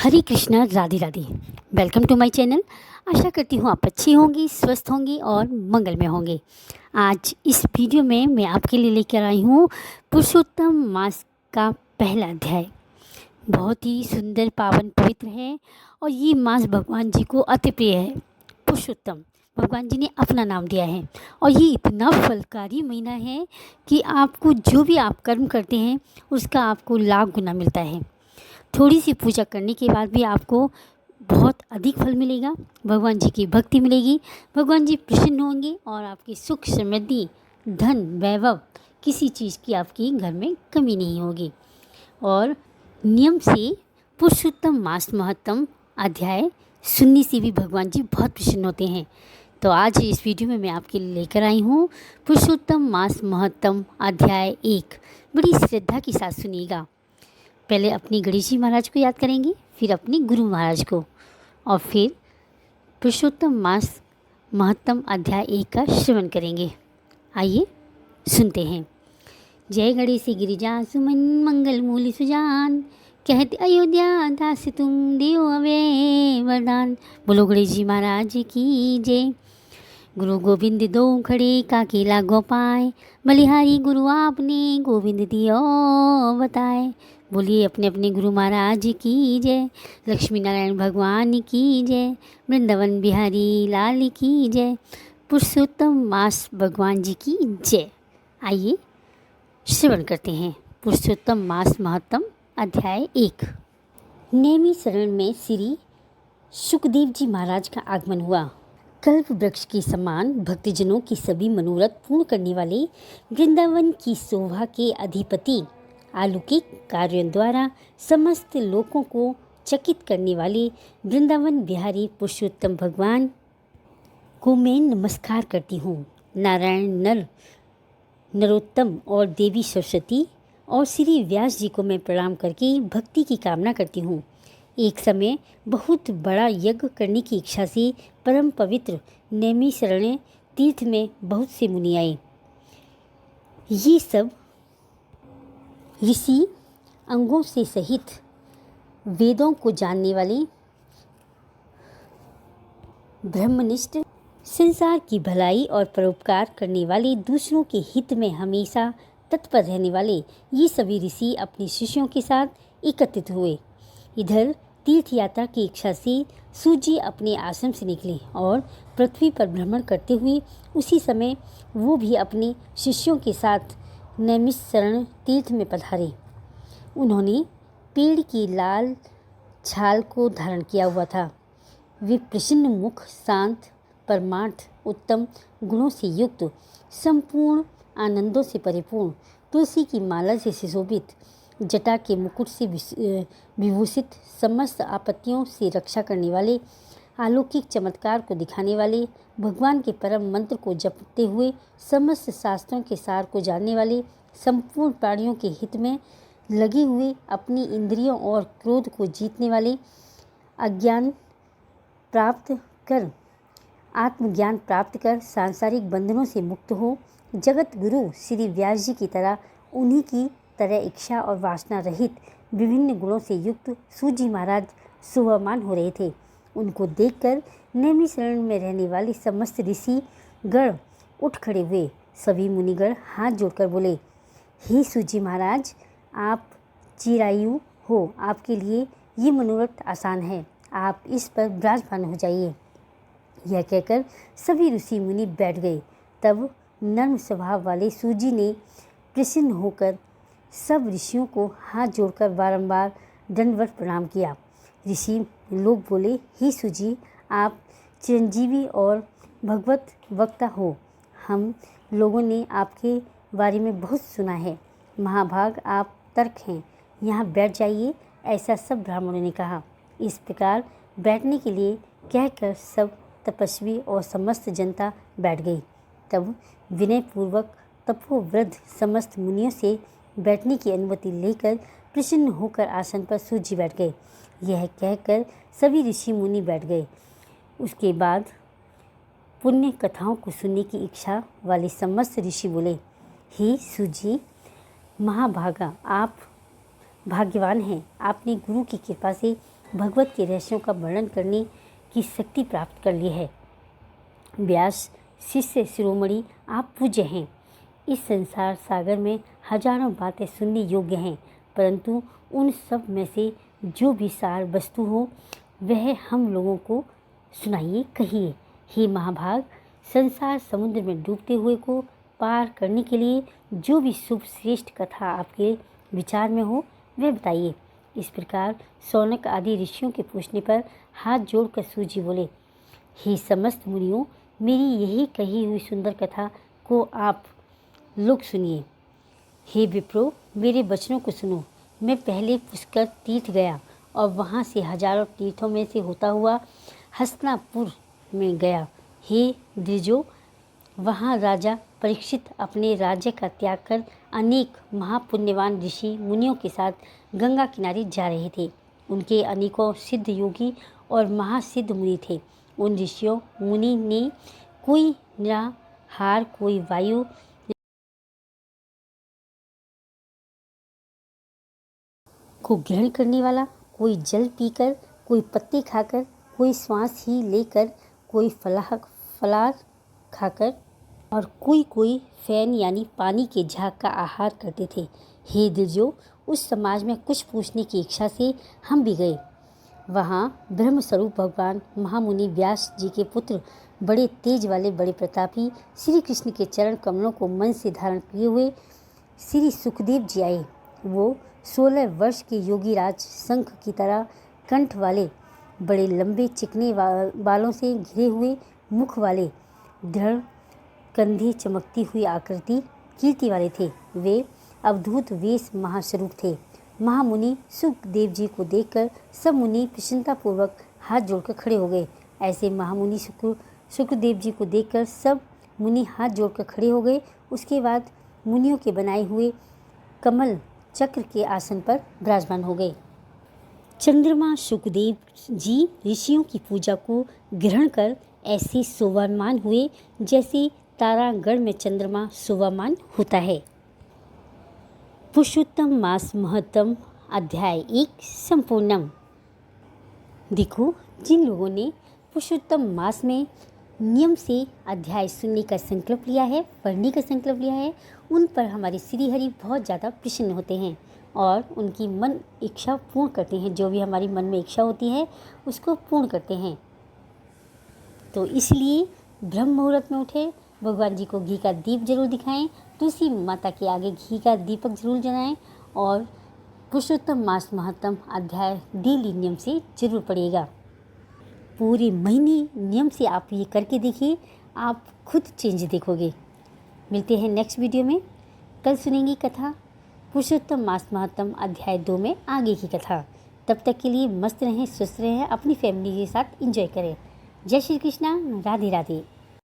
Hare Krishna, Radhe Radhe. Welcome to my channel. आशा करती हूँ आप अच्छी होंगी, स्वस्थ होंगी और मंगल में होंगे। आज इस वीडियो में मैं आपके लिए लेकर आई हूँ पुरुषोत्तम मास का पहला अध्याय। बहुत ही सुंदर, पावन, पवित्र है और ये मास भगवान जी को अति प्रिय है। पुरुषोत्तम भगवान जी ने अपना नाम दिया है और ये इतना फलकारी महीना है कि आपको जो भी आप कर्म करते हैं उसका आपको लाख गुना मिलता है। थोड़ी सी पूजा करने के बाद भी आपको बहुत अधिक फल मिलेगा। भगवान जी की भक्ति मिलेगी, भगवान जी प्रसन्न होंगे और आपकी सुख, समृद्धि, धन, वैभव, किसी चीज़ की आपकी घर में कमी नहीं होगी। और नियम से पुरुषोत्तम मास महत्तम अध्याय सुनने से भी भगवान जी बहुत प्रसन्न होते हैं। तो आज इस वीडियो में मैं आपके लिए लेकर आई हूँ पुरुषोत्तम मास महत्तम अध्याय 1। बड़ी श्रद्धा के साथ सुनिएगा। पहले अपनी गणेश जी महाराज को याद करेंगे, फिर अपने गुरु महाराज को, और फिर पुरुषोत्तम मास महत्तम अध्याय 1 का श्रवण करेंगे। आइए सुनते हैं। जय गणेश गिरिजा सुमन मंगल मूल सुजान, कहते अयोध्या दास तुम देव अवे वरदान। बोलो गणेश जी महाराज की जय। गुरु गोविंद दो खड़े काके लागो पाए, बलिहारी गुरु आपने गोविंद दियो बताए। बोलिए अपने अपने गुरु महाराज की जय। लक्ष्मी नारायण भगवान की जय। वृंदावन बिहारी लाल की जय। पुरुषोत्तम मास भगवान जी की जय। आइए श्रवण करते हैं पुरुषोत्तम मास महत्तम अध्याय 1। नेमी शरण में श्री सुखदेव जी महाराज का आगमन हुआ। कल्प वृक्ष के समान भक्तजनों की सभी मनोरथ पूर्ण करने वाले, वृंदावन की शोभा के अधिपति, अलौकिक कार्यों द्वारा समस्त लोगों को चकित करने वाले वृंदावन बिहारी पुरुषोत्तम भगवान को मैं नमस्कार करती हूँ। नारायण नरोत्तम और देवी सरस्वती और श्री व्यास जी को मैं प्रणाम करके भक्ति की कामना करती हूँ। एक समय बहुत बड़ा यज्ञ करने की इच्छा से परम पवित्र नैमिषारण्य तीर्थ में बहुत से मुनि आए। ये सब ऋषि अंगों से सहित वेदों को जानने वाले, ब्रह्मनिष्ठ, संसार की भलाई और परोपकार करने वाले, दूसरों के हित में हमेशा तत्पर रहने वाले ये सभी ऋषि अपने शिष्यों के साथ एकत्रित हुए। इधर तीर्थ यात्रा की इच्छा से सूर्य अपने आश्रम से निकले और पृथ्वी पर भ्रमण करते हुए उसी समय वो भी अपने शिष्यों के साथ नैमिषारण्य तीर्थ में पधारे। उन्होंने पेड़ की लाल छाल को धारण किया हुआ था। वे प्रसन्न मुख, शांत, परमार्थ, उत्तम गुणों से युक्त, संपूर्ण आनंदों से परिपूर्ण, तुलसी की माला से सुशोभित, जटा के मुकुट से विभूषित, समस्त आपत्तियों से रक्षा करने वाले, अलौकिक चमत्कार को दिखाने वाले, भगवान के परम मंत्र को जपते हुए समस्त शास्त्रों के सार को जानने वाले, संपूर्ण प्राणियों के हित में लगे हुए, अपनी इंद्रियों और क्रोध को जीतने वाले, अज्ञान प्राप्त कर आत्मज्ञान प्राप्त कर सांसारिक बंधनों से मुक्त हो, जगत गुरु श्री व्यास जी की तरह उन्हीं की तरह इच्छा और वासना रहित विभिन्न गुणों से युक्त सूजी महाराज शोभामान हो रहे थे। उनको देखकर नैमिषारण्य में रहने वाले समस्त ऋषि गण उठ खड़े हुए। सभी मुनिगण हाथ जोड़कर बोले, हे सूजी महाराज, आप चिरायु हो, आपके लिए ये मनोरथ आसान है, आप इस पर विराजमान हो जाइए। यह कहकर सभी ऋषि मुनि बैठ गए। तब नर्म स्वभाव वाले सूजी ने प्रसन्न होकर सब ऋषियों को हाथ जोड़कर बारंबार दंडवत प्रणाम किया। ऋषि लोग बोले, हे सूजी, आप चिरंजीवी और भगवत वक्ता हो। हम लोगों ने आपके बारे में बहुत सुना है। महाभाग आप तर्क हैं, यहाँ बैठ जाइए, ऐसा सब ब्राह्मणों ने कहा। इस प्रकार बैठने के लिए कहकर सब तपस्वी और समस्त जनता बैठ गई। तब विनयपूर्वक तपोवृद्ध समस्त मुनियों से बैठने की अनुमति लेकर प्रसन्न होकर आसन पर सूजी बैठ गए। यह कहकर सभी ऋषि मुनि बैठ गए। उसके बाद पुण्य कथाओं को सुनने की इच्छा वाले समस्त ऋषि बोले, हे सूजी महाभागा, आप भाग्यवान हैं। आपने गुरु की कृपा से भगवत के रहस्यों का वर्णन करने की शक्ति प्राप्त कर ली है। व्यास शिष्य शिरोमणि, आप पूज्य हैं। इस संसार सागर में हजारों बातें सुनने योग्य हैं, परंतु उन सब में से जो भी सार वस्तु हो वह हम लोगों को सुनाइए, कहिए। हे महाभाग, संसार समुद्र में डूबते हुए को पार करने के लिए जो भी शुभ श्रेष्ठ कथा आपके विचार में हो वह बताइए। इस प्रकार शौनक आदि ऋषियों के पूछने पर हाथ जोड़कर सूत जी बोले, हे समस्त मुनियों, मेरी यही कही हुई सुंदर कथा को आप लोग सुनिए। हे विप्रो, मेरे वचनों को सुनो। मैं पहले पुष्कर तीर्थ गया और वहाँ से हजारों तीर्थों में से होता हुआ हस्तिनापुर में गया। हे द्विजो, वहाँ राजा परीक्षित अपने राज्य का त्याग कर अनेक महापुण्यवान ऋषि मुनियों के साथ गंगा किनारे जा रहे थे। उनके अनेकों सिद्ध योगी और महासिद्ध मुनि थे। उन ऋषियों मुनि ने कोई निराहार, कोई वायु को ग्रहण करने वाला, कोई जल पीकर, कोई पत्ते खाकर, कोई श्वास ही लेकर, कोई फलाहार खाकर और कोई फैन यानी पानी के झाग का आहार करते थे। हे द्विजो, उस समाज में कुछ पूछने की इच्छा से हम भी गए। वहाँ ब्रह्मस्वरूप भगवान महामुनि व्यास जी के पुत्र, बड़े तेज वाले, बड़े प्रतापी श्री कृष्ण के चरण कमलों को मन से धारण किए हुए श्री सुखदेव जी आए। वो 16 वर्ष के योगी राज, शंख की तरह कंठ वाले, बड़े लंबे चिकने बालों से घिरे हुए मुख वाले, दृढ़ कंधे, चमकती हुई आकृति, कीर्ति वाले थे। वे अवधूत वेश महास्वरूप थे। महामुनि सुखदेव जी को देखकर सब मुनि प्रसन्नतापूर्वक हाथ जोड़कर खड़े हो गए। ऐसे महामुनि सुखदेव जी को देखकर सब मुनि हाथ जोड़कर खड़े हो गए। उसके बाद मुनियों के बनाए हुए कमल चक्र के आसन पर विराजमान हो गए। चंद्रमा सुखदेव जी ऋषियों की पूजा को ग्रहण कर ऐसे शोभामान हुए जैसे तारागण में चंद्रमा शोभामान होता है। पुरुषोत्तम मास महत्तम अध्याय 1 संपूर्णम। देखो, जिन लोगों ने पुरुषोत्तम मास में नियम से अध्याय सुनने का संकल्प लिया है, पढ़ने का संकल्प लिया है, उन पर हमारे श्री हरि बहुत ज़्यादा प्रसन्न होते हैं और उनकी मन इच्छा पूर्ण करते हैं। जो भी हमारी मन में इच्छा होती है उसको पूर्ण करते हैं। तो इसलिए ब्रह्म मुहूर्त में उठे, भगवान जी को घी का दीप जरूर दिखाएं, तुलसी माता के आगे घी का दीपक जरूर जलाएं और पुरुषोत्तम मास महत्तम अध्याय डेली नियम से जरूर पढ़िएगा। पूरे महीने नियम से आप ये करके देखिए, आप खुद चेंज देखोगे। मिलते हैं नेक्स्ट वीडियो में। कल सुनेंगी कथा पुरुषोत्तम मास महत्तम अध्याय 2 में आगे की कथा। तब तक के लिए मस्त रहें, स्वस्थ रहें, अपनी फैमिली के साथ एंजॉय करें। जय श्री कृष्णा, राधे राधे।